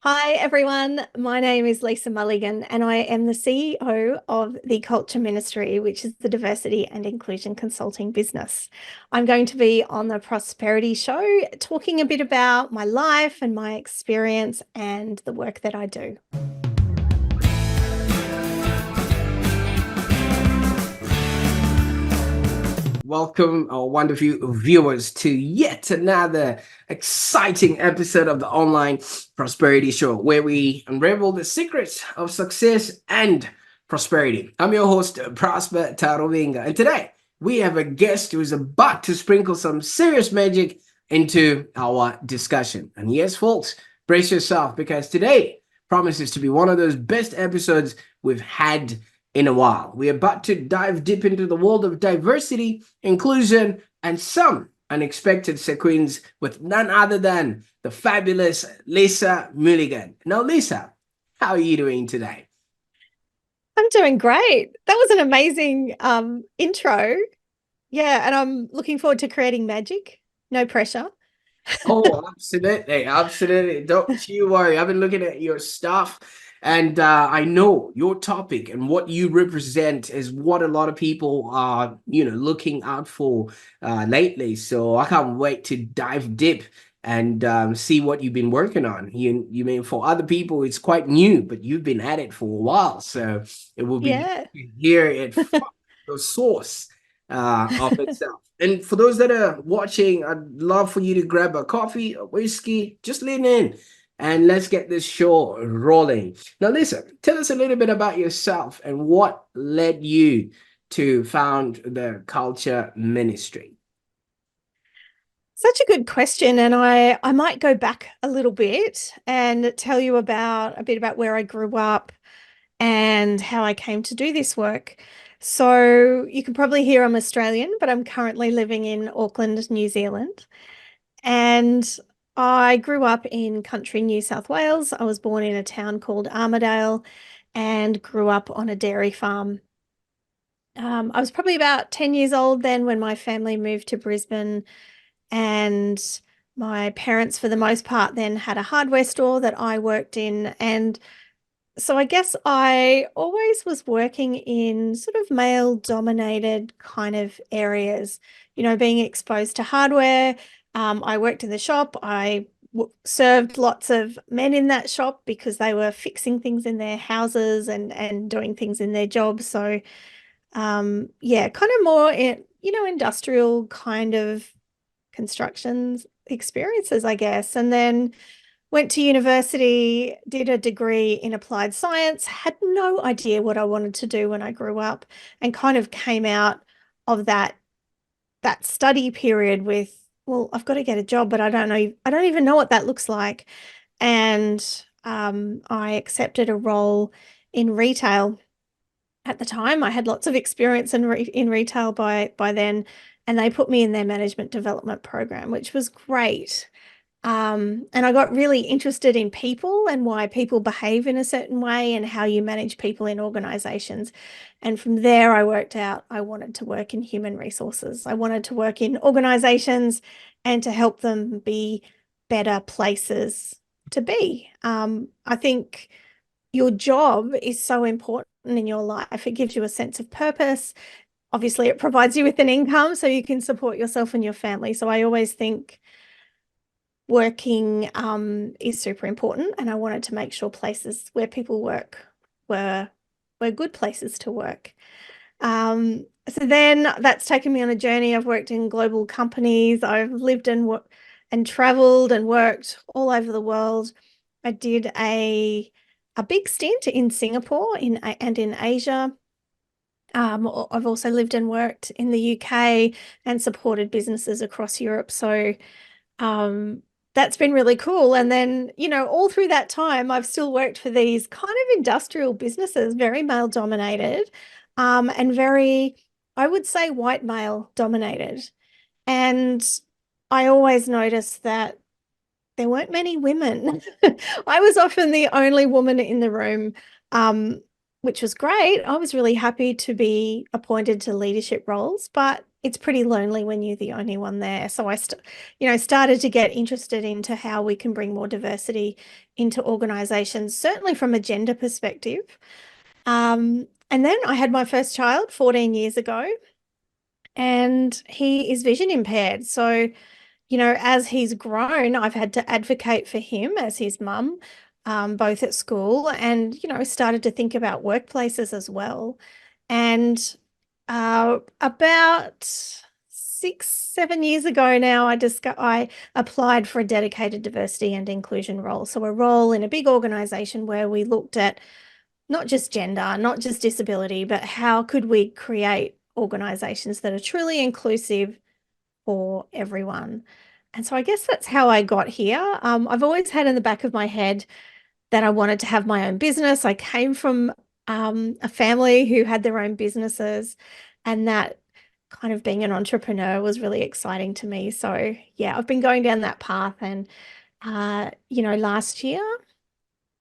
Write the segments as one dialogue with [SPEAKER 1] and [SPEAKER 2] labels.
[SPEAKER 1] Hi, everyone. My name is Lisa Mulligan, and I am the CEO of the Culture Ministry, which is the diversity and inclusion consulting business. I'm going to be on the Prosperity Show talking a bit about my life and my experience and the work that I do.
[SPEAKER 2] Welcome, our wonderful viewers, to yet another exciting episode of the Online Prosperity Show, where we unravel the secrets of success and prosperity. I'm your host, Prosper Taruvinga, and today we have a guest who is about to sprinkle some serious magic into our discussion. And yes, folks, brace yourself because today promises to be one of those best episodes we've had in a while. We're about to dive deep into the world of diversity, inclusion, and some unexpected sequins with none other than the fabulous Lisa Mulligan. Now, Lisa, how are you doing today?
[SPEAKER 1] I'm doing great. That was an amazing intro. Yeah, and I'm looking forward to creating magic. No pressure.
[SPEAKER 2] Oh, absolutely, absolutely. Don't you worry. I've been looking at your stuff, and I know your topic and what you represent is what a lot of people are, looking out for lately. So I can't wait to dive deep and see what you've been working on. You mean for other people it's quite new, but you've been at it for a while, so it will be good
[SPEAKER 1] Yeah.
[SPEAKER 2] to hear it from the source of itself. And for those that are watching, I'd love for you to grab a coffee, a whiskey, just lean in and let's get this show rolling. Now, listen, tell us a little bit about yourself and what led you to found the Culture Ministry.
[SPEAKER 1] Such a good question. And I might go back a little bit and tell you about a bit about where I grew up and how I came to do this work. So you can probably hear I'm Australian, but I'm currently living in Auckland, New Zealand. And I grew up in country New South Wales. I was born in a town called Armidale and grew up on a dairy farm. I was probably about 10 years old then when my family moved to Brisbane, and my parents, for the most part, then had a hardware store that I worked in. And so I guess I always was working in sort of male dominated kind of areas, being exposed to hardware. I worked in the shop. I served lots of men in that shop because they were fixing things in their houses and doing things in their jobs. So yeah, kind of more industrial kind of constructions experiences, I guess. And then went to university, did a degree in applied science, had no idea what I wanted to do when I grew up, and kind of came out of that study period with, well, I've got to get a job, but I don't even know what that looks like. And I accepted a role in retail at the time. I had lots of experience in retail by then, and they put me in their management development program, which was great. And I got really interested in people and why people behave in a certain way and how you manage people in organizations. And from there, I worked out I wanted to work in human resources. I wanted to work in organizations and to help them be better places to be. I think your job is so important in your life. It gives you a sense of purpose. Obviously, it provides you with an income so you can support yourself and your family. So I always think working is super important, and I wanted to make sure places where people work were good places to work. So then that's taken me on a journey. I've worked in global companies. I've lived and traveled and worked all over the world. I did a big stint in Singapore and in Asia. I've also lived and worked in the UK and supported businesses across Europe. So that's been really cool. And then, all through that time, I've still worked for these kind of industrial businesses, very male dominated, and very, I would say, white male dominated. And I always noticed that there weren't many women. I was often the only woman in the room. Um, which was great. I was really happy to be appointed to leadership roles, but it's pretty lonely when you're the only one there. So started to get interested into how we can bring more diversity into organizations, certainly from a gender perspective. And then I had my first child 14 years ago, and he is vision impaired. So, as he's grown, I've had to advocate for him as his mum, both at school and, started to think about workplaces as well. And about 6, 7 years ago now, I applied for a dedicated diversity and inclusion role. So a role in a big organization where we looked at not just gender, not just disability, but how could we create organizations that are truly inclusive for everyone. And so I guess that's how I got here. I've always had in the back of my head that I wanted to have my own business. I came from a family who had their own businesses, and that kind of being an entrepreneur was really exciting to me. So yeah, I've been going down that path. And last year,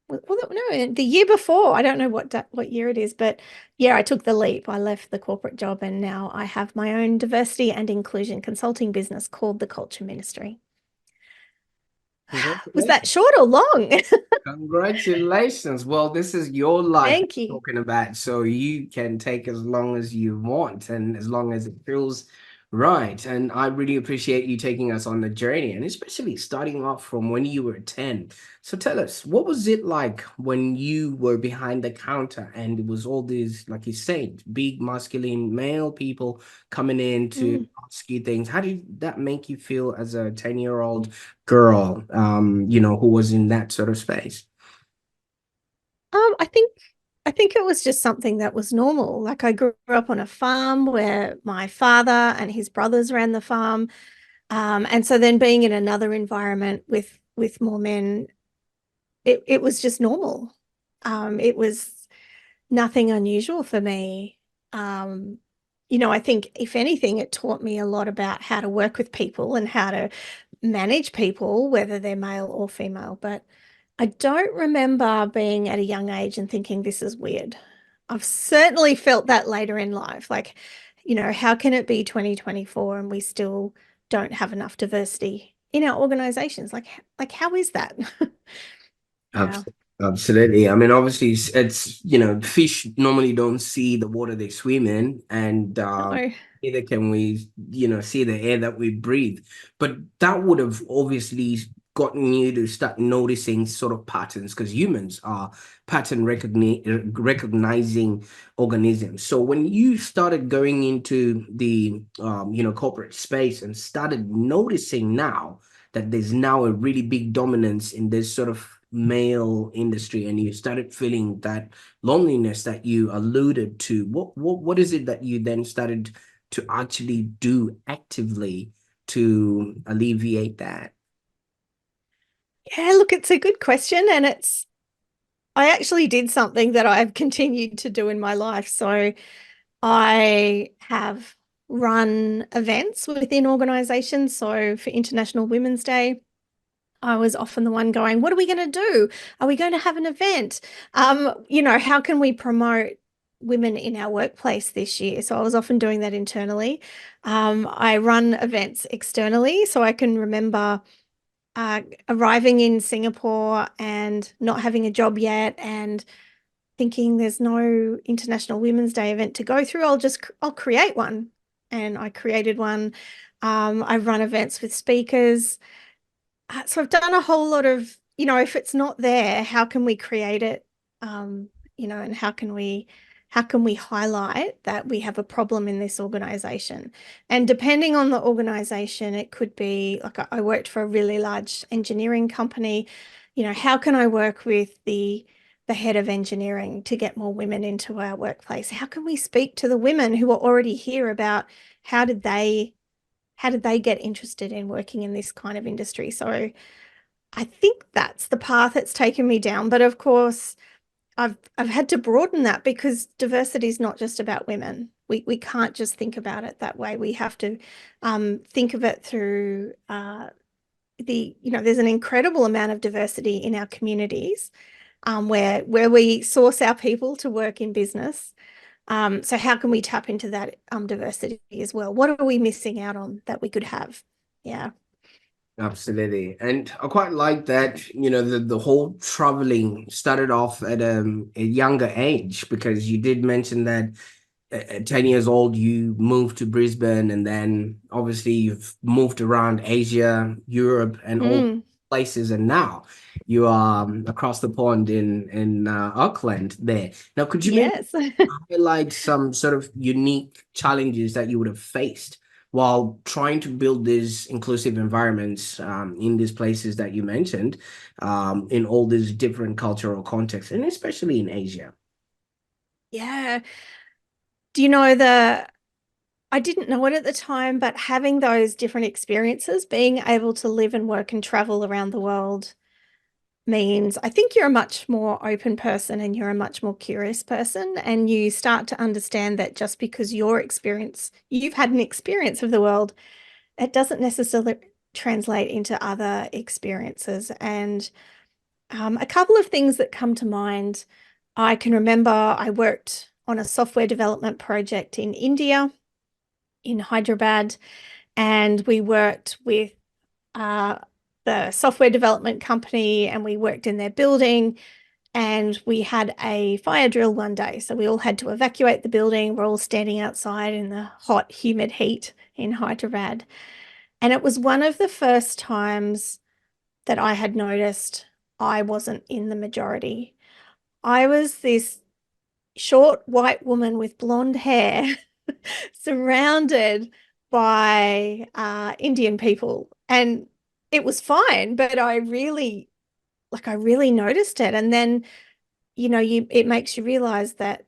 [SPEAKER 1] well, no, the year before, I don't know what year it is, but yeah, I took the leap. I left the corporate job, and now I have my own diversity and inclusion consulting business called the Culture Ministry. Was that
[SPEAKER 2] Congratulations.
[SPEAKER 1] short or long?
[SPEAKER 2] Congratulations. Well, this is your life
[SPEAKER 1] Thank you.
[SPEAKER 2] talking about, so you can take as long as you want and as long as it feels right. And I really appreciate you taking us on the journey, and especially starting off from when you were 10. So tell us, what was it like when you were behind the counter and it was all these, like you said, big masculine male people coming in to
[SPEAKER 1] Mm.
[SPEAKER 2] ask you things? How did that make you feel as a 10-year-old girl, who was in that sort of space?
[SPEAKER 1] I think it was just something that was normal. Like I grew up on a farm where my father and his brothers ran the farm. And so then being in another environment with more men, it was just normal. It was nothing unusual for me. Um, I think if anything, it taught me a lot about how to work with people and how to manage people, whether they're male or female. But I don't remember being at a young age and thinking this is weird. I've certainly felt that later in life. Like, how can it be 2024 and we still don't have enough diversity in our organizations? Like how is that? Yeah.
[SPEAKER 2] Abs- Absolutely. I mean, obviously, fish normally don't see the water they swim in, and
[SPEAKER 1] No.
[SPEAKER 2] neither can we, see the air that we breathe. But that would have obviously gotten you to start noticing sort of patterns because humans are recognizing organisms. So when you started going into the, corporate space and started noticing now that there's now a really big dominance in this sort of male industry and you started feeling that loneliness that you alluded to, what is it that you then started to actually do actively to alleviate that?
[SPEAKER 1] Yeah, look, it's a good question. And I actually did something that I've continued to do in my life. So I have run events within organizations. So for International Women's Day, I was often the one going, what are we going to do? Are we going to have an event? How can we promote women in our workplace this year? So I was often doing that internally. I run events externally. So I can remember arriving in Singapore and not having a job yet and thinking there's no International Women's Day event to go through. I'll create one. And I created one. I've run events with speakers. So I've done a whole lot of, if it's not there, how can we create it? And how can we highlight that we have a problem in this organization? And depending on the organization, it could be like I worked for a really large engineering company. How can I work with the head of engineering to get more women into our workplace? How can we speak to the women who are already here about how did they how did they get interested in working in this kind of industry? So I think that's the path it's taken me down. But of course, I've had to broaden that because diversity is not just about women. We can't just think about it that way. We have to think of it through there's an incredible amount of diversity in our communities. where we source our people to work in business. So how can we tap into that diversity as well? What are we missing out on that we could have? Yeah.
[SPEAKER 2] Absolutely. And I quite like that, the whole traveling started off at a younger age, because you did mention that at 10 years old, you moved to Brisbane, and then obviously you've moved around Asia, Europe, and all
[SPEAKER 1] Mm,
[SPEAKER 2] places. And now you are across the pond in Auckland there. Now, could you maybe
[SPEAKER 1] yes.
[SPEAKER 2] highlight some sort of unique challenges that you would have faced while trying to build these inclusive environments in these places that you mentioned, in all these different cultural contexts, and especially in Asia?
[SPEAKER 1] Yeah. Do you know the I didn't know it at the time, but having those different experiences, being able to live and work and travel around the world means I think you're a much more open person and you're a much more curious person. And you start to understand that just because you've had an experience of the world, it doesn't necessarily translate into other experiences. And a couple of things that come to mind, I can remember I worked on a software development project in India, in Hyderabad, and we worked with uh, the software development company and we worked in their building and we had a fire drill one day. So we all had to evacuate the building. We're all standing outside in the hot, humid heat in Hyderabad. And it was one of the first times that I had noticed I wasn't in the majority. I was this short white woman with blonde hair surrounded by Indian people. And it was fine, but I really noticed it. And then, it makes you realize that,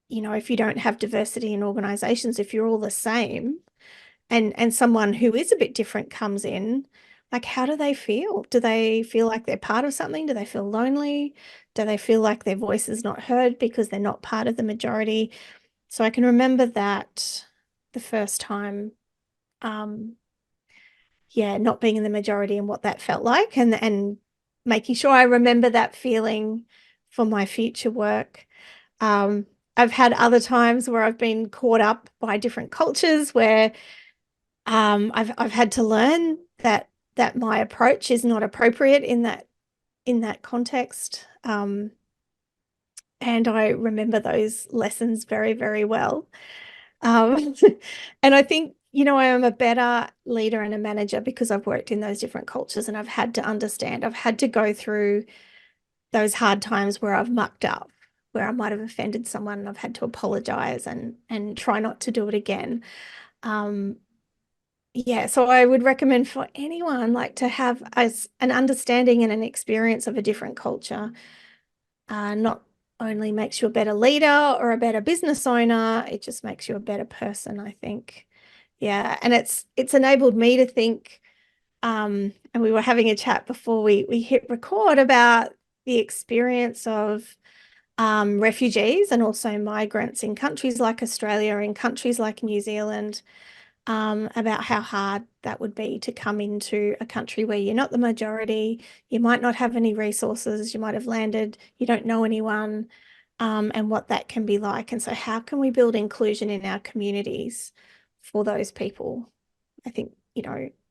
[SPEAKER 1] if you don't have diversity in organizations, if you're all the same, and someone who is a bit different comes in, like how do they feel? Do they feel like they're part of something? Do they feel lonely? Do they feel like their voice is not heard because they're not part of the majority? So I can remember that the first time, um, yeah, not being in the majority and what that felt like, and making sure I remember that feeling for my future work. Um, I've had other times where I've been caught up by different cultures where I've had to learn that my approach is not appropriate in that context. And I remember those lessons very, very well. Um, and I think, I am a better leader and a manager because I've worked in those different cultures and I've had to understand, I've had to go through those hard times where I've mucked up, where I might have offended someone and I've had to apologize and try not to do it again. Um, yeah, so I would recommend for anyone like to have an understanding and an experience of a different culture. Not only makes you a better leader or a better business owner, it just makes you a better person, I think. Yeah, and it's enabled me to think, and we were having a chat before we hit record about the experience of refugees and also migrants in countries like Australia, in countries like New Zealand, about how hard that would be to come into a country where you're not the majority, you might not have any resources, you might have landed, you don't know anyone, and what that can be like. And so, how can we build inclusion in our communities for those people? I think,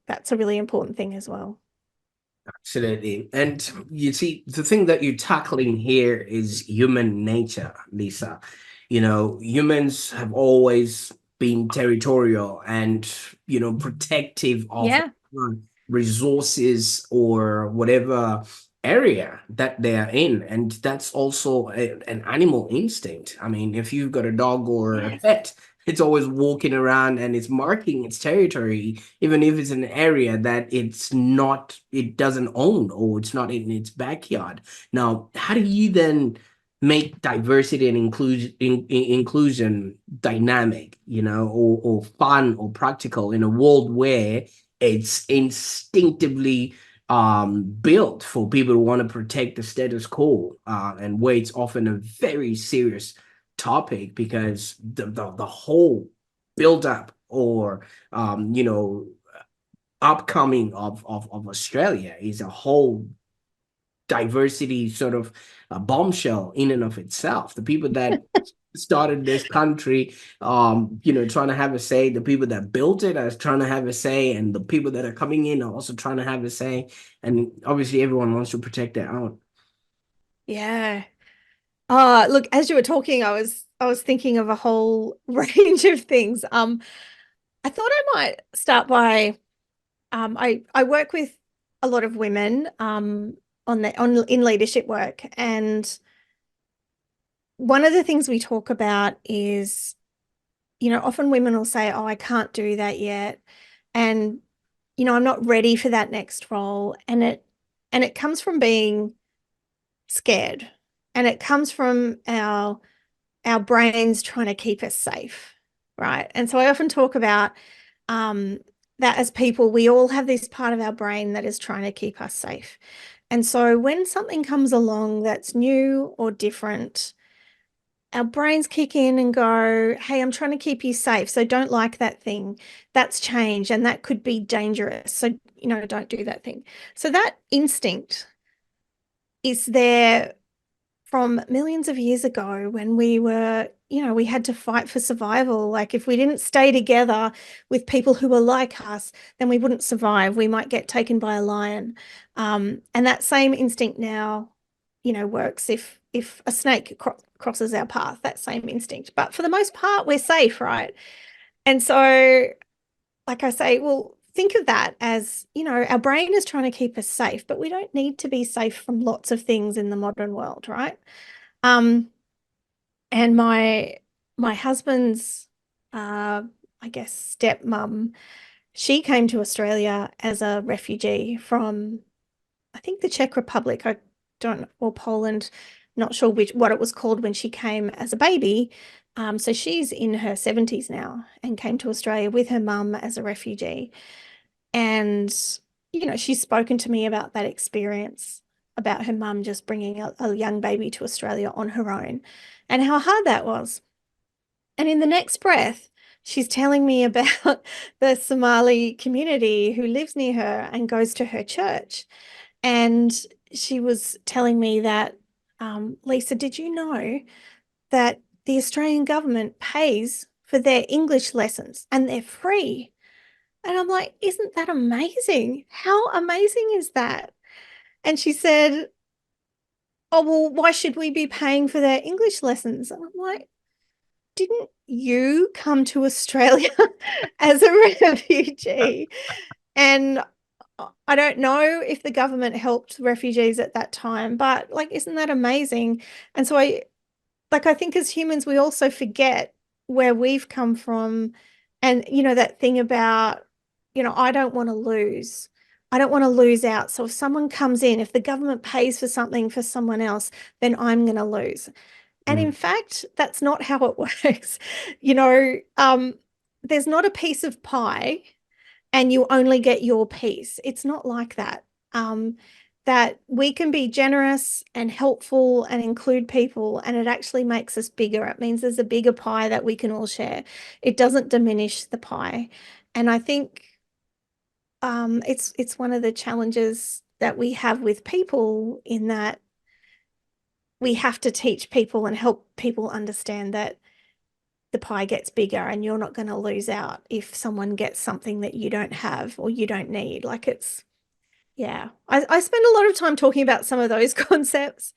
[SPEAKER 1] that's a really important thing as well.
[SPEAKER 2] Absolutely. And you see, the thing that you're tackling here is human nature, Lisa. Humans have always been territorial and, protective of
[SPEAKER 1] Yeah.
[SPEAKER 2] resources or whatever area that they are in. And that's also an animal instinct. I mean, if you've got a dog or a
[SPEAKER 1] Yes.
[SPEAKER 2] pet, it's always walking around and it's marking its territory, even if it's an area that it doesn't own or it's not in its backyard. Now, how do you then make diversity and inclusion dynamic, or fun or practical in a world where it's instinctively built for people who want to protect the status quo, and where it's often a very serious topic, because the whole build up or upcoming of Australia is a whole diversity sort of a bombshell in and of itself. The people that started this country, trying to have a say. The people that built it are trying to have a say, and the people that are coming in are also trying to have a say. And obviously, everyone wants to protect their own.
[SPEAKER 1] Yeah. Look, as you were talking, I was thinking of a whole range of things. I thought I might start by I work with a lot of women on in leadership work, and one of the things we talk about is, often women will say, "Oh, I can't do that yet," and I'm not ready for that next role, and it comes from being scared, and it comes from our brains trying to keep us safe, right? And so I often talk about um, that as people, we all have this part of our brain that is trying to keep us safe. And so when something comes along that's new or different, our brains kick in and go, "Hey, I'm trying to keep you safe. So don't like that thing. That's change and that could be dangerous. So, don't do that thing." So that instinct is there from millions of years ago when we had to fight for survival. Like if we didn't stay together with people who were like us, then we wouldn't survive. We might get taken by a lion. And that same instinct now, works if a snake crosses our path, that same instinct. But for the most part, we're safe, right? And so, like I say, well, think of that as, our brain is trying to keep us safe, but we don't need to be safe from lots of things in the modern world, right? Um, and my husband's I guess stepmom, she came to Australia as a refugee from I think the Czech Republic. I don't or Poland, not sure what it was called when she came as a baby. So she's in her 70s now and came to Australia with her mum as a refugee. And, she's spoken to me about that experience, about her mum just bringing a young baby to Australia on her own and how hard that was. And in the next breath, she's telling me about the Somali community who lives near her and goes to her church. And she was telling me that, Lisa, did you know that the Australian government pays for their English lessons and they're free? And I'm like, isn't that amazing? How amazing is that? And she said, "Oh, well, why should we be paying for their English lessons?" And I'm like, didn't you come to Australia as a refugee? And I don't know if the government helped refugees at that time, but like, isn't that amazing? And so I think as humans, we also forget where we've come from. And, that thing about, I don't want to lose. I don't want to lose out. So if someone comes in, if the government pays for something for someone else, then I'm going to lose. And in
[SPEAKER 2] Mm.
[SPEAKER 1] fact, that's not how it works. You know, um, there's not a piece of pie and you only get your piece. It's not like that. Um, that we can be generous and helpful and include people, and it actually makes us bigger. It means there's a bigger pie that we can all share. It doesn't diminish the pie. And I think it's one of the challenges that we have with people in that we have to teach people and help people understand that the pie gets bigger and you're not going to lose out if someone gets something that you don't have or you don't need. Like yeah. I spend a lot of time talking about some of those concepts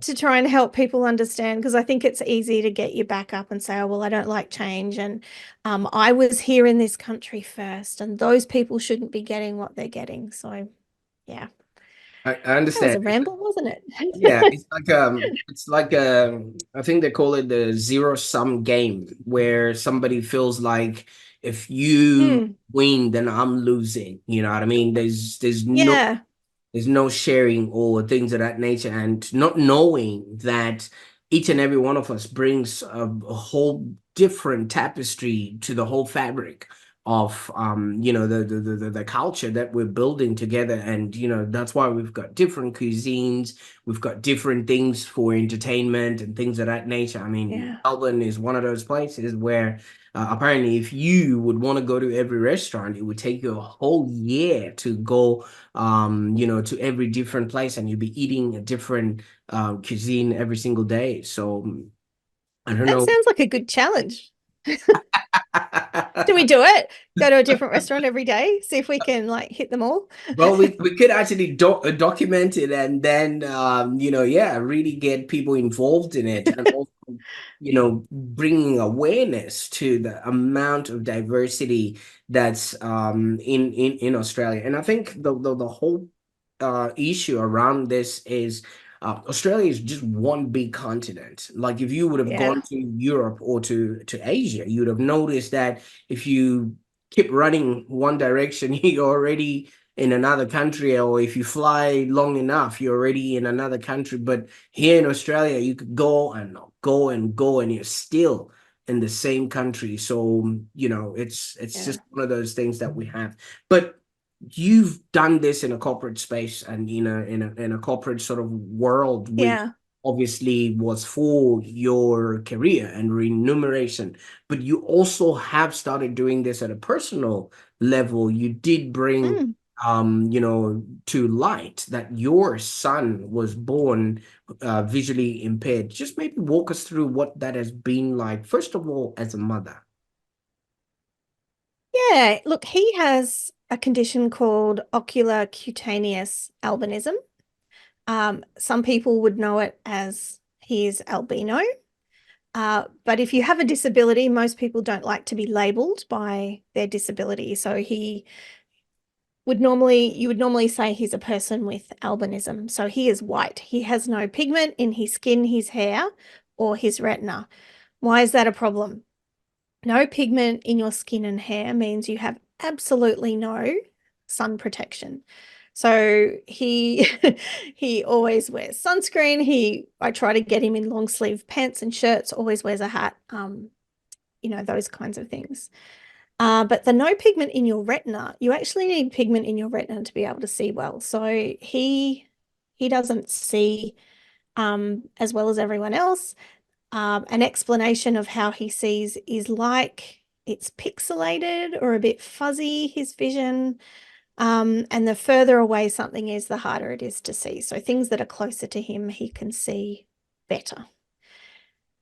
[SPEAKER 1] to try and help people understand because I think it's easy to get you back up and say, "Oh, well, I don't like change. And I was here in this country first, and those people shouldn't be getting what they're getting." So, yeah,
[SPEAKER 2] I
[SPEAKER 1] that was
[SPEAKER 2] understand.
[SPEAKER 1] a ramble, wasn't
[SPEAKER 2] Yeah,
[SPEAKER 1] it?
[SPEAKER 2] it's like I think they call it the zero sum game where somebody feels like if you
[SPEAKER 1] Mm,
[SPEAKER 2] win, then I'm losing. You know what I mean?
[SPEAKER 1] yeah.
[SPEAKER 2] There's no sharing or things of that nature, and not knowing that each and every one of us brings a whole different tapestry to the whole fabric of the culture that we're building together. And that's why we've got different cuisines, we've got different things for entertainment and things of that nature. I mean,
[SPEAKER 1] Yeah.
[SPEAKER 2] Melbourne is one of those places where apparently if you would want to go to every restaurant, it would take you a whole year to go to every different place, and you'd be eating a different cuisine every single day. So I don't
[SPEAKER 1] That
[SPEAKER 2] know.
[SPEAKER 1] sounds like a good challenge. Do we do it? Go to a different restaurant every day, see if we can like hit them all.
[SPEAKER 2] Well, we could actually document it, and then yeah, really get people involved in it, and also bringing awareness to the amount of diversity that's in Australia. And I think the whole issue around this is Australia is just one big continent. Like if you would have
[SPEAKER 1] Yeah.
[SPEAKER 2] gone to Europe or to Asia, you would have noticed that if you keep running one direction, you're already in another country, or if you fly long enough, you're already in another country. But here in Australia, you could go and go and go, and you're still in the same country. So it's
[SPEAKER 1] Yeah.
[SPEAKER 2] just one of those things that we have. But you've done this in a corporate space, and in a corporate sort of world, which
[SPEAKER 1] Yeah.
[SPEAKER 2] obviously was for your career and remuneration, but you also have started doing this at a personal level. You did bring
[SPEAKER 1] Mm.
[SPEAKER 2] to light that your son was born visually impaired. Just maybe walk us through what that has been like, first of all, as a mother.
[SPEAKER 1] Yeah. Look, he has a condition called ocular cutaneous albinism. Some people would know it as his albino. But if you have a disability, most people don't like to be labeled by their disability. So you would normally say he's a person with albinism. So he is white. He has no pigment in his skin, his hair, or his retina. Why is that a problem? No pigment in your skin and hair means you have absolutely no sun protection. So he he always wears sunscreen. I try to get him in long sleeve pants and shirts, always wears a hat, those kinds of things. But the no pigment in your retina, you actually need pigment in your retina to be able to see well. So he doesn't see as well as everyone else. An explanation of how he sees is like it's pixelated or a bit fuzzy, his vision. And the further away something is, the harder it is to see. So things that are closer to him, he can see better.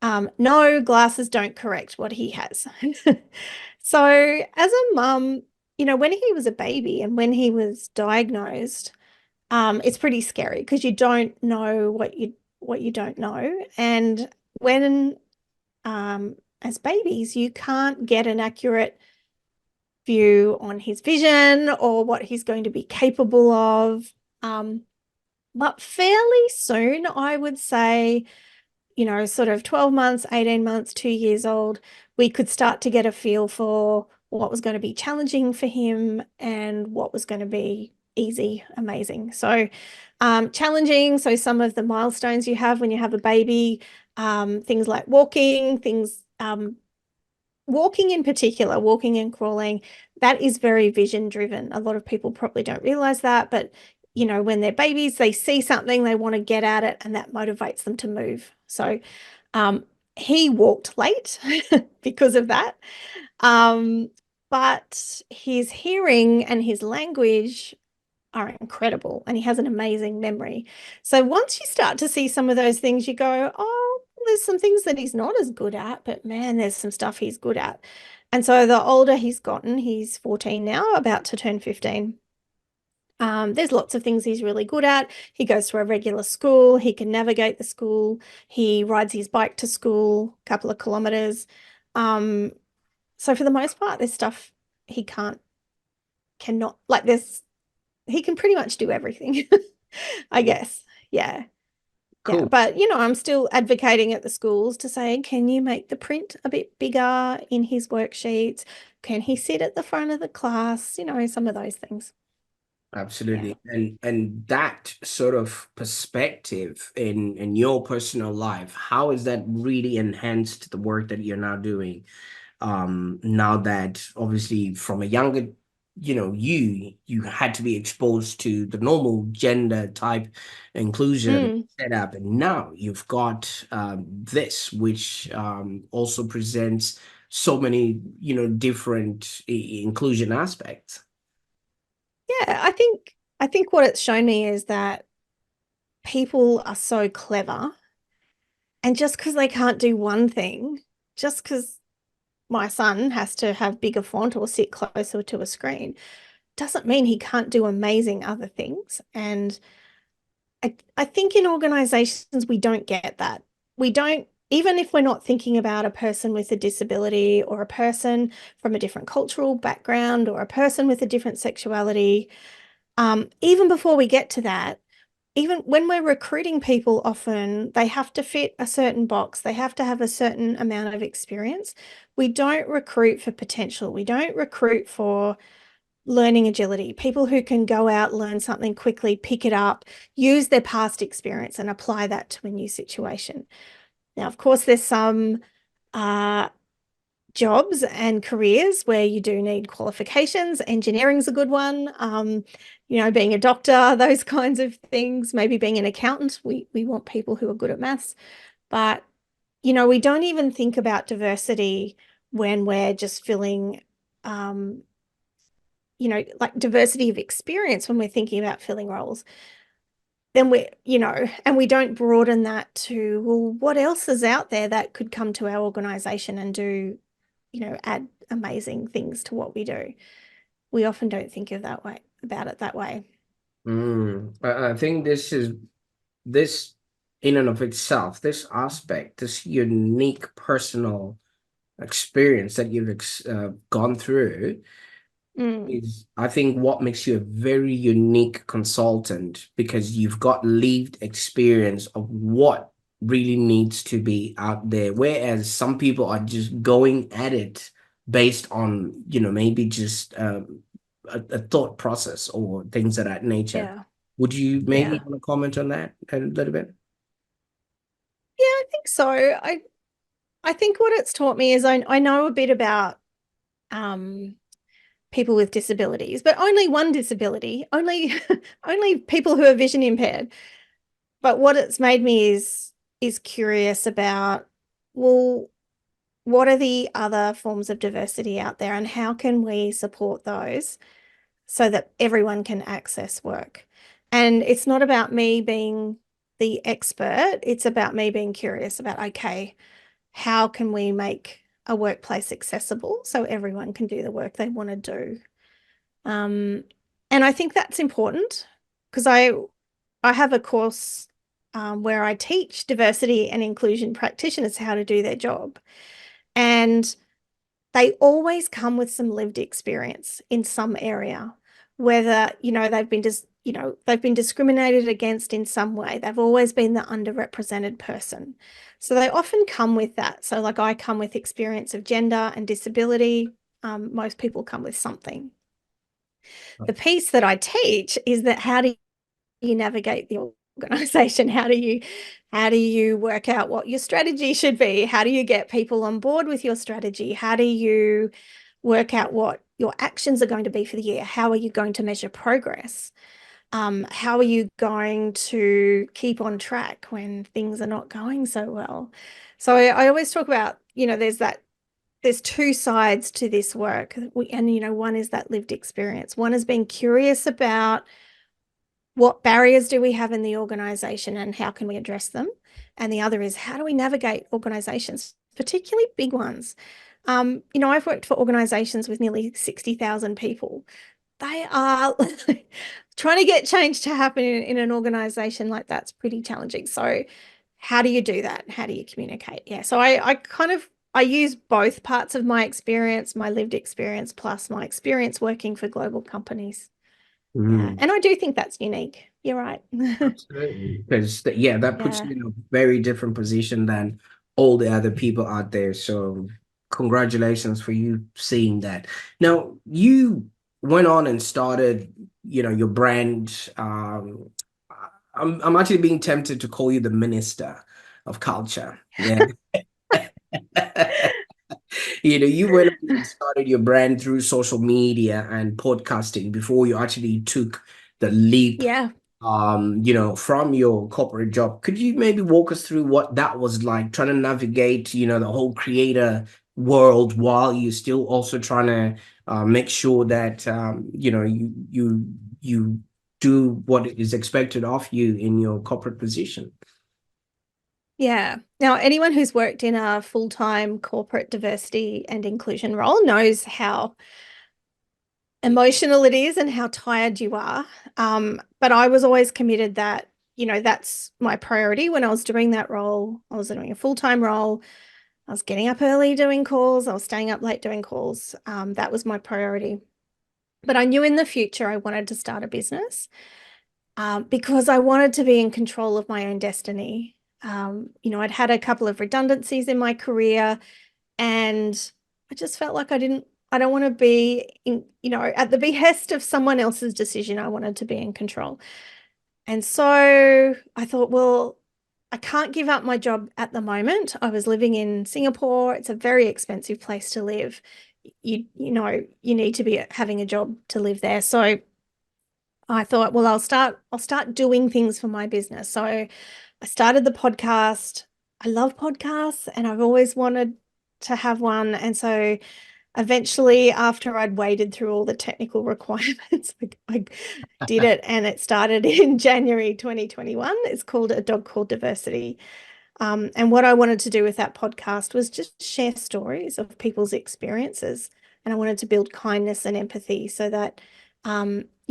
[SPEAKER 1] No, glasses don't correct what he has. So as a mum, when he was a baby and when he was diagnosed, it's pretty scary because you don't know what you don't know. And when as babies, you can't get an accurate view on his vision or what he's going to be capable of. But fairly soon, I would say, sort of 12 months, 18 months, 2 years old, we could start to get a feel for what was going to be challenging for him and what was going to be easy, amazing. So, challenging. So, some of the milestones you have when you have a baby, things like walking in particular, walking and crawling, that is very vision driven. A lot of people probably don't realize that, but when they're babies, they see something, they want to get at it, and that motivates them to move. So um, he walked late because of that. Um, but his hearing and his language are incredible, and he has an amazing memory. So once you start to see some of those things, you go, oh, there's some things that he's not as good at, but man, there's some stuff he's good at. And so the older he's gotten, he's 14 now, about to turn 15. There's lots of things he's really good at. He goes to a regular school. He can navigate the school. He rides his bike to school a couple of kilometers. Um, so for the most part, there's stuff he cannot, like he can pretty much do everything, I guess. Yeah. Yeah.
[SPEAKER 2] Cool.
[SPEAKER 1] But, I'm still advocating at the schools to say, can you make the print a bit bigger in his worksheets? Can he sit at the front of the class? Some of those things. Yeah.
[SPEAKER 2] Absolutely. And that sort of perspective in your personal life, how has that really enhanced the work that you're now doing? now that obviously from a younger, you had to be exposed to the normal gender type inclusion
[SPEAKER 1] Mm.
[SPEAKER 2] setup, and now you've got this, which also presents so many, different inclusion aspects.
[SPEAKER 1] Yeah, I think what it's shown me is that people are so clever, and just because they can't do one thing, just because my son has to have bigger font or sit closer to a screen, doesn't mean he can't do amazing other things. And I think in organizations, we don't get that. We don't, even if we're not thinking about a person with a disability or a person from a different cultural background or a person with a different sexuality, even before we get to that, even when we're recruiting people, often they have to fit a certain box, they have to have a certain amount of experience. We don't recruit for potential, we don't recruit for learning agility, people who can go out, learn something quickly, pick it up, use their past experience and apply that to a new situation. Now, of course, there's some uh, jobs and careers where you do need qualifications. Engineering's a good one. Being a doctor, those kinds of things, maybe being an accountant. We want people who are good at maths. But, we don't even think about diversity when we're just filling like diversity of experience when we're thinking about filling roles. Then and we don't broaden that to, well, what else is out there that could come to our organization and do, add amazing things to what we do. We often don't think of that way about it that way.
[SPEAKER 2] I think this in and of itself, this aspect, this unique personal experience that you've gone through
[SPEAKER 1] Mm,
[SPEAKER 2] is, I think, what makes you a very unique consultant, because you've got lived experience of what really needs to be out there. Whereas some people are just going at it based on, maybe just a thought process or things of that nature.
[SPEAKER 1] yeah.
[SPEAKER 2] Would you maybe
[SPEAKER 1] Yeah.
[SPEAKER 2] want to comment on that a little bit?
[SPEAKER 1] Yeah, I think so. I think what it's taught me is I know a bit about um people with disabilities, but only one disability, only only people who are vision impaired. But what it's made me is curious about, well, what are the other forms of diversity out there and how can we support those so that everyone can access work? And it's not about me being the expert, it's about me being curious about, okay, how can we make a workplace accessible so everyone can do the work they want to do? Um, and I think that's important because I have a course where I teach diversity and inclusion practitioners how to do their job. And they always come with some lived experience in some area, whether, they've been discriminated against in some way. They've always been the underrepresented person. So they often come with that. So like I come with experience of gender and disability. Most people come with something. The piece that I teach is that how do you navigate the organization? How do you work out what your strategy should be? How do you get people on board with your strategy? How do you work out what your actions are going to be for the year? How are you going to measure progress? How are you going to keep on track when things are not going so well? So I always talk about, there's two sides to this work. And one is that lived experience. One is being curious about what barriers do we have in the organization and how can we address them? And the other is how do we navigate organizations, particularly big ones? I've worked for organizations with nearly 60,000 people. They are trying to get change to happen in an organization like that's pretty challenging. So how do you do that? How do you communicate? Yeah. So I use both parts of my experience, my lived experience, plus my experience working for global companies. Yeah.
[SPEAKER 2] Mm.
[SPEAKER 1] And I do think that's unique. You're right.
[SPEAKER 2] Absolutely. Because yeah, that puts
[SPEAKER 1] Yeah.
[SPEAKER 2] you in a very different position than all the other people out there. So congratulations for you seeing that. Now you went on and started, your brand. I'm actually being tempted to call you the minister of culture. Yeah. You went on and started your brand through social media and podcasting before you actually took the leap,
[SPEAKER 1] Yeah.
[SPEAKER 2] from your corporate job. Could you maybe walk us through what that was like, trying to navigate, the whole creator world while you're still also trying to make sure that you do what is expected of you in your corporate position?
[SPEAKER 1] Yeah. Now, anyone who's worked in a full-time corporate diversity and inclusion role knows how emotional it is and how tired you are. But I was always committed that, that's my priority when I was doing that role. I was doing a full-time role. I was getting up early doing calls. I was staying up late doing calls. That was my priority. But I knew in the future I wanted to start a business because I wanted to be in control of my own destiny. I'd had a couple of redundancies in my career, and I just felt like I don't want to be at the behest of someone else's decision. I wanted to be in control. And so I thought, well, I can't give up my job at the moment. I was living in Singapore. It's a very expensive place to live. You need to be having a job to live there. So I thought, well, I'll start doing things for my business. So I started the podcast. I love podcasts and I've always wanted to have one. And so eventually, after I'd waded through all the technical requirements, I did it and it started in January 2021. It's called A Dog Called Diversity. And what I wanted to do with that podcast was just share stories of people's experiences. And I wanted to build kindness and empathy so that,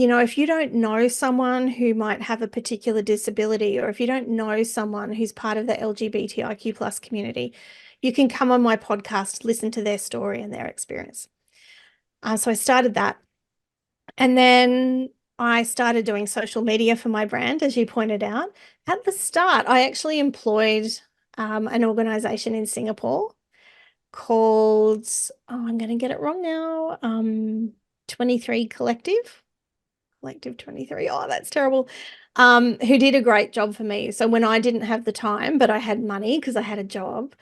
[SPEAKER 1] if you don't know someone who might have a particular disability, or if you don't know someone who's part of the LGBTIQ plus community, you can come on my podcast, listen to their story and their experience. So I started that. And then I started doing social media for my brand, as you pointed out. At the start, I actually employed an organization in Singapore called, I'm going to get it wrong now, 23 Collective. Collective 23. Oh, that's terrible. Who did a great job for me. So when I didn't have the time, but I had money because I had a job,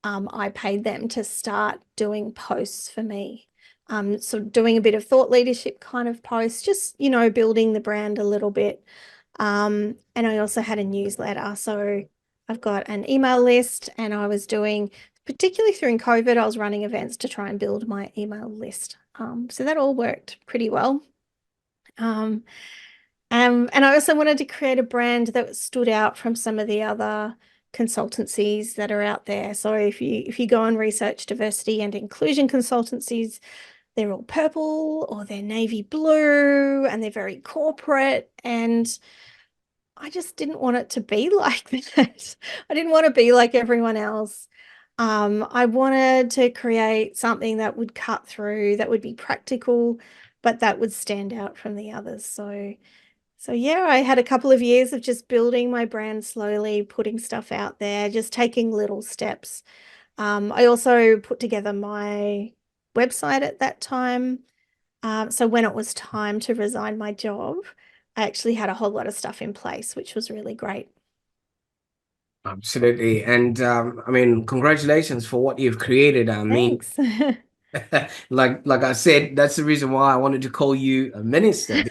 [SPEAKER 1] I paid them to start doing posts for me. So doing a bit of thought leadership kind of posts, just, building the brand a little bit. And I also had a newsletter. So I've got an email list and I was doing, particularly during COVID, I was running events to try and build my email list. So that all worked pretty well. Um, and I also wanted to create a brand that stood out from some of the other consultancies that are out there. So if you go and research diversity and inclusion consultancies, they're all purple or they're navy blue and they're very corporate. And I just didn't want it to be like that. I didn't want to be like everyone else. I wanted to create something that would cut through, that would be practical, but that would stand out from the others. So yeah, I had a couple of years of just building my brand slowly, putting stuff out there, just taking little steps. I also put together my website at that time. So when it was time to resign my job, I actually had a whole lot of stuff in place, which was really great.
[SPEAKER 2] Absolutely. And I mean, congratulations for what you've created. I mean,
[SPEAKER 1] Thanks.
[SPEAKER 2] like I said, that's the reason why I wanted to call you a minister.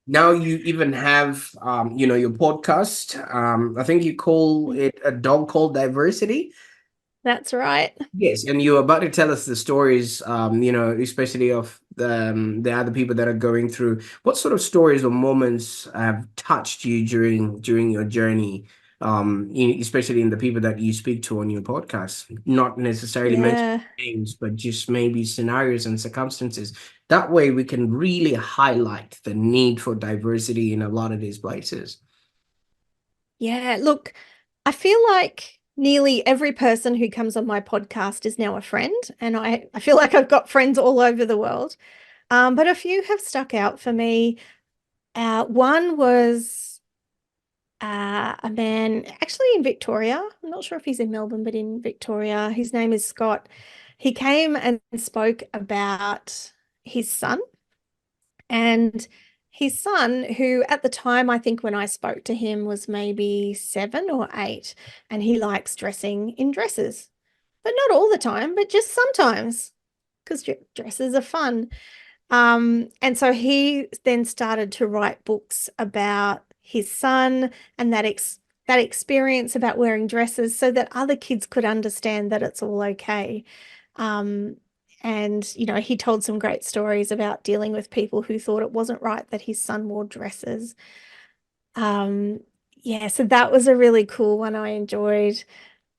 [SPEAKER 2] Now you even have your podcast. I think you call it A Dog Called Diversity.
[SPEAKER 1] That's right.
[SPEAKER 2] Yes, and you're about to tell us the stories, especially of the other people that are going through. What sort of stories or moments have touched you during your journey, especially in the people that you speak to on your podcast? Not necessarily mention
[SPEAKER 1] Yeah.
[SPEAKER 2] names, but just maybe scenarios and circumstances. That way, we can really highlight the need for diversity in a lot of these places.
[SPEAKER 1] Yeah. Look, I feel like nearly every person who comes on my podcast is now a friend, and I feel like I've got friends all over the world. But a few have stuck out for me. One was a man actually in Victoria. I'm not sure if he's in Melbourne, but in Victoria. His name is Scott. He came and spoke about his son. And his son, who at the time, I think when I spoke to him was maybe 7 or 8, and he likes dressing in dresses. but not all the time, but just sometimes because dresses are fun. And so he then started to write books about his son and that experience about wearing dresses so that other kids could understand that it's all okay. Um, and he told some great stories about dealing with people who thought it wasn't right that his son wore dresses. Um, yeah, so that was a really cool one I enjoyed.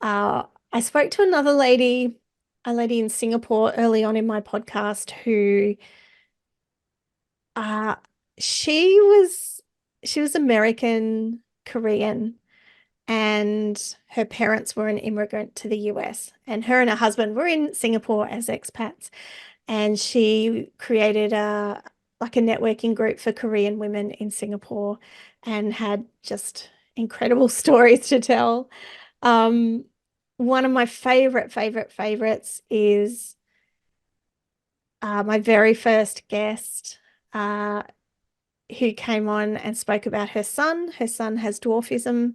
[SPEAKER 1] Uh, I spoke to a lady in Singapore early on in my podcast who uh she was she was American Korean and her parents were an immigrant to the US and her and her husband were in Singapore as expats and she created a networking group for Korean women in Singapore and had just incredible stories to tell. Um, One of my favorites is my very first guest who came on and spoke about her son. Her son has dwarfism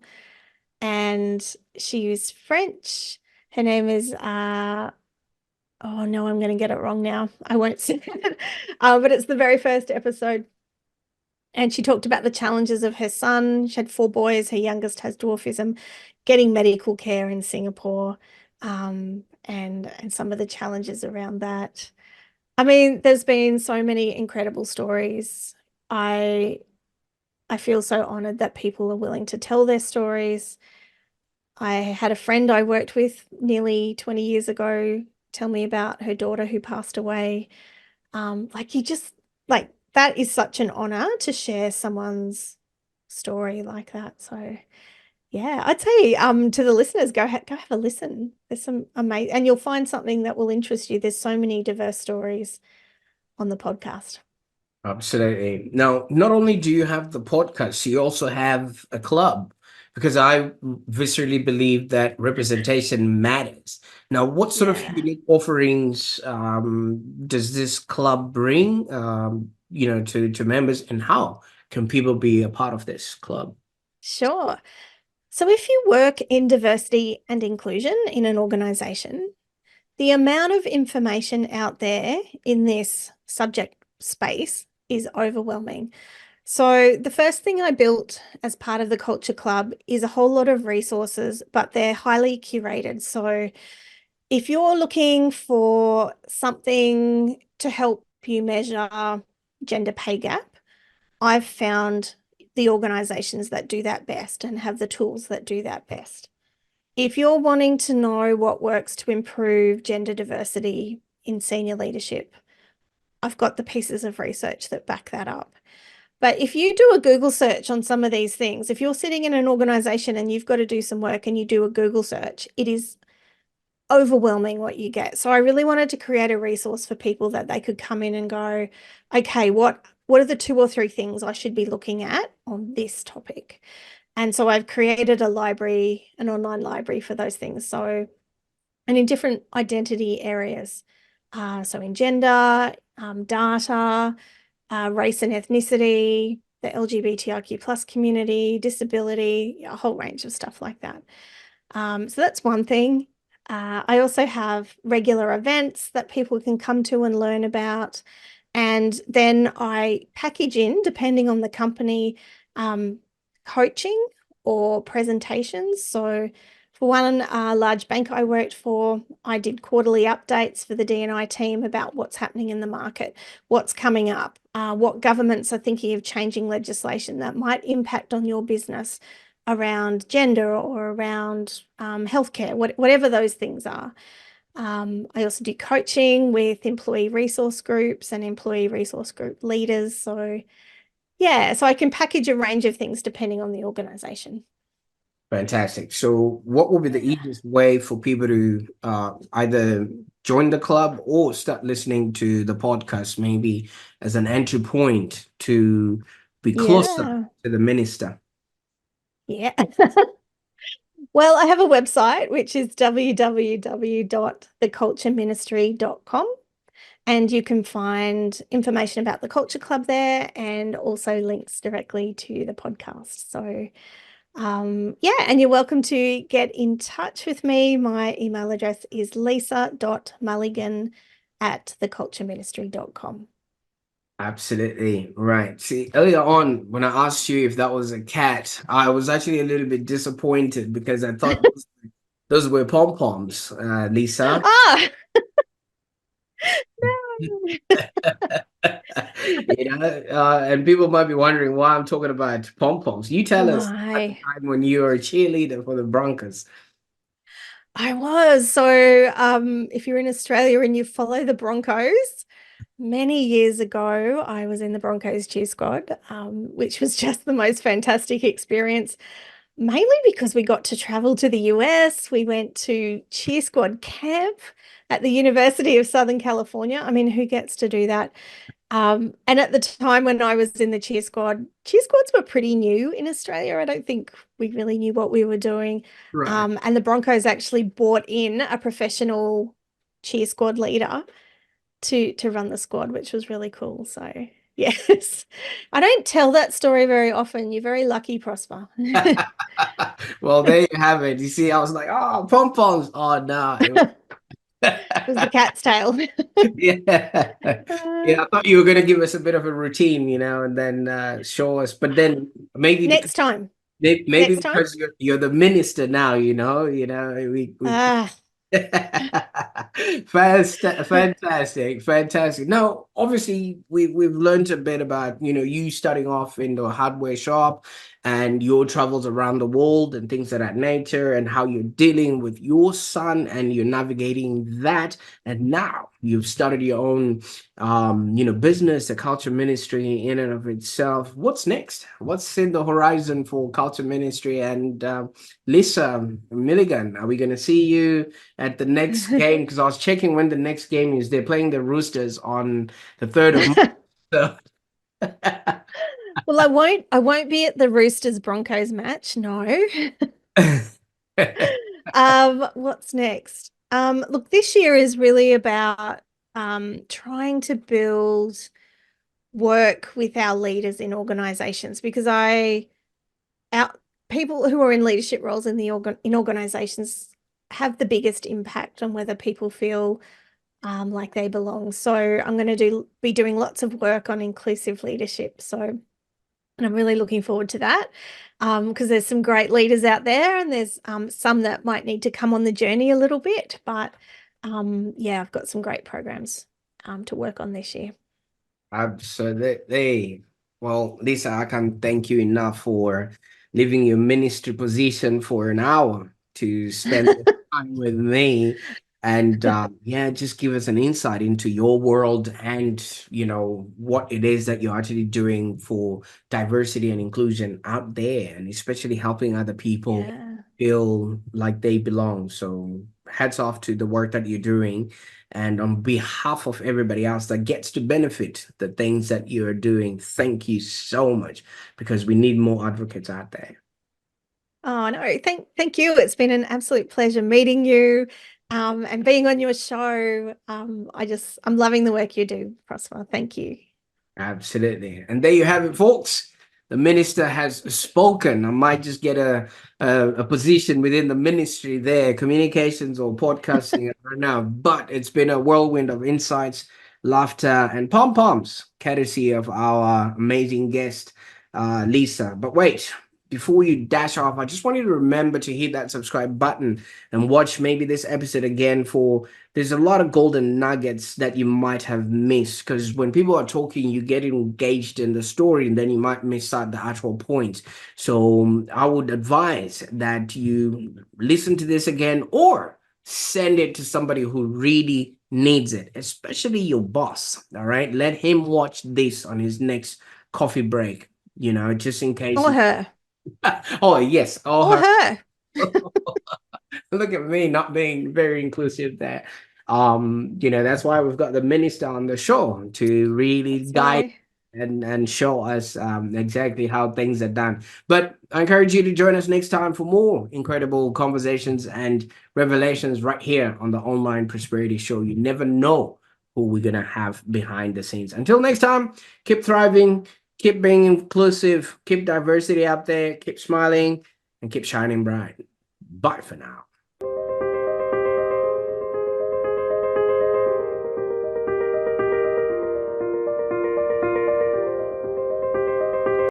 [SPEAKER 1] and she used French. Her name is, oh no, I'm going to get it wrong now. I won't say it. But it's the very first episode. And she talked about the challenges of her son. She had four boys. Her youngest has dwarfism, getting medical care in Singapore, and some of the challenges around that. I mean, there's been so many incredible stories. I I feel so honored that people are willing to tell their stories. I had a friend I worked with nearly 20 years ago tell me about her daughter who passed away. Like you just like that is such an honor to share someone's story like that. So yeah, I'd say to the listeners, go have a listen. There's some amazing, and you'll find something that will interest you. There's so many diverse stories on the podcast.
[SPEAKER 2] Absolutely. Now, not only do you have the podcast, you also have a club because I viscerally believe that representation matters. Now, what sort of
[SPEAKER 1] Yeah,
[SPEAKER 2] unique offerings does this club bring, to members, and how can people be a part of this club?
[SPEAKER 1] sure. So if you work in diversity and inclusion in an organization, the amount of information out there in this subject space is overwhelming. So, the first thing I built as part of the Culture Club is a whole lot of resources, but they're highly curated. So, if you're looking for something to help you measure gender pay gap, I've found the organizations that do that best and have the tools that do that best. If you're wanting to know what works to improve gender diversity in senior leadership, I've got the pieces of research that back that up. But if you do a Google search on some of these things, if you're sitting in an organization and you've got to do some work and you do a Google search, it is overwhelming what you get. So I really wanted to create a resource for people that they could come in and go, okay, what are the two or three things I should be looking at on this topic? And so I've created a library, an online library for those things. So, and in different identity areas. So in gender, data, race and ethnicity, the LGBTIQ plus community, disability, a whole range of stuff like that. So that's one thing. I also have regular events that people can come to and learn about. And then I package in, depending on the company, um, coaching or presentations. So for one large bank I worked for, I did quarterly updates for the D&I team about what's happening in the market, what's coming up, what governments are thinking of changing legislation that might impact on your business around gender or around healthcare, whatever those things are. I also do coaching with employee resource groups and employee resource group leaders. So yeah, so I can package a range of things depending on the organization.
[SPEAKER 2] Fantastic. So, what will be the easiest way for people to either join the club or start listening to the podcast, maybe as an entry point to be closer
[SPEAKER 1] Yeah.
[SPEAKER 2] to the minister?
[SPEAKER 1] Yeah. Well, I have a website which is www.thecultureministry.com. And you can find information about the Culture Club there and also links directly to the podcast. So Yeah, and you're welcome to get in touch with me. My email address is lisa.mulligan@thecultureministry.com.
[SPEAKER 2] Absolutely right. See, earlier on, when I asked you if that was a cat, I was actually a little bit disappointed because I thought those were pom poms, Lisa.
[SPEAKER 1] Ah,
[SPEAKER 2] And people might be wondering why I'm talking about pom poms. You tell us at the
[SPEAKER 1] my,
[SPEAKER 2] time when you were a cheerleader for the Broncos.
[SPEAKER 1] I was. So, if you're in Australia and you follow the Broncos, many years ago, I was in the Broncos cheer squad, which was just the most fantastic experience. Mainly because we got to travel to the US. We went to cheer squad camp at the University of Southern California. I mean, who gets to do that? And at the time when I was in the cheer squads were pretty new in Australia. I don't think we really knew what we were doing.
[SPEAKER 2] Right.
[SPEAKER 1] And the Broncos actually brought in a professional cheer squad leader to run the squad, which was really cool. So yes, I don't tell that story very often. You're very lucky, Prosper.
[SPEAKER 2] Well, there you have it. You see, I was like, oh, pom poms. Oh, no.
[SPEAKER 1] It was the cat's tail.
[SPEAKER 2] Yeah. Yeah, I thought you were going to give us a bit of a routine, and then show us. But then maybe because
[SPEAKER 1] Next time.
[SPEAKER 2] maybe
[SPEAKER 1] Next time.
[SPEAKER 2] because you're the minister now, we
[SPEAKER 1] Ah,
[SPEAKER 2] Fantastic, fantastic. Now, obviously, we've learned a bit about you starting off in the hardware shop and your travels around the world and things of that nature, and how you're dealing with your son and you're navigating that. And now you've started your own, business, a culture ministry in and of itself. What's next? What's in the horizon for culture ministry and Lisa Mulligan? Are we going to see you at the next game? Because I was checking when the next game is. They're playing the Roosters on the 3rd of March.
[SPEAKER 1] well, I won't be at the Roosters Broncos match. No. What's next? Look, this year is really about trying to build work with our leaders in organizations because our people who are in leadership roles in in organizations have the biggest impact on whether people feel like they belong. So I'm going to be doing lots of work on inclusive leadership. So and I'm really looking forward to that because there's some great leaders out there and there's some that might need to come on the journey a little bit. But yeah, I've got some great programs to work on this year.
[SPEAKER 2] Absolutely. Well, Lisa, I can't thank you enough for leaving your ministry position for an hour to spend the time with me. And yeah, just give us an insight into your world and, what it is that you're actually doing for diversity and inclusion out there, and especially helping other people
[SPEAKER 1] Yeah.
[SPEAKER 2] feel like they belong. So hats off to the work that you're doing. And on behalf of everybody else that gets to benefit the things that you're doing, thank you so much because we need more advocates out there.
[SPEAKER 1] Oh no, thank you. It's been an absolute pleasure meeting you and being on your show. I'm loving the work you do, Prosper. Thank you.
[SPEAKER 2] Absolutely. And there you have it, folks. The minister has spoken. I might just get a position within the ministry there, communications or podcasting, I don't know. But it's been a whirlwind of insights, laughter, and pom poms, courtesy of our amazing guest, Lisa. But wait, before you dash off, I just want you to remember to hit that subscribe button and watch maybe this episode again for there's a lot of golden nuggets that you might have missed because when people are talking, you get engaged in the story and then you might miss out the actual point. So I would advise that you listen to this again or send it to somebody who really needs it, especially your boss. All right. Let him watch this on his next coffee break, just in case.
[SPEAKER 1] Or her.
[SPEAKER 2] Oh, yes. Oh,
[SPEAKER 1] Or
[SPEAKER 2] her.
[SPEAKER 1] her.
[SPEAKER 2] Look at me not being very inclusive there. That's why we've got the minister on the show to really
[SPEAKER 1] That's
[SPEAKER 2] guide
[SPEAKER 1] why.
[SPEAKER 2] and show us exactly how things are done. But I encourage you to join us next time for more incredible conversations and revelations right here on the Online Prosperity Show. You never know who we're gonna have behind the scenes. Until next time, keep thriving, keep being inclusive, keep diversity out there, keep smiling, and keep shining bright. Bye for now.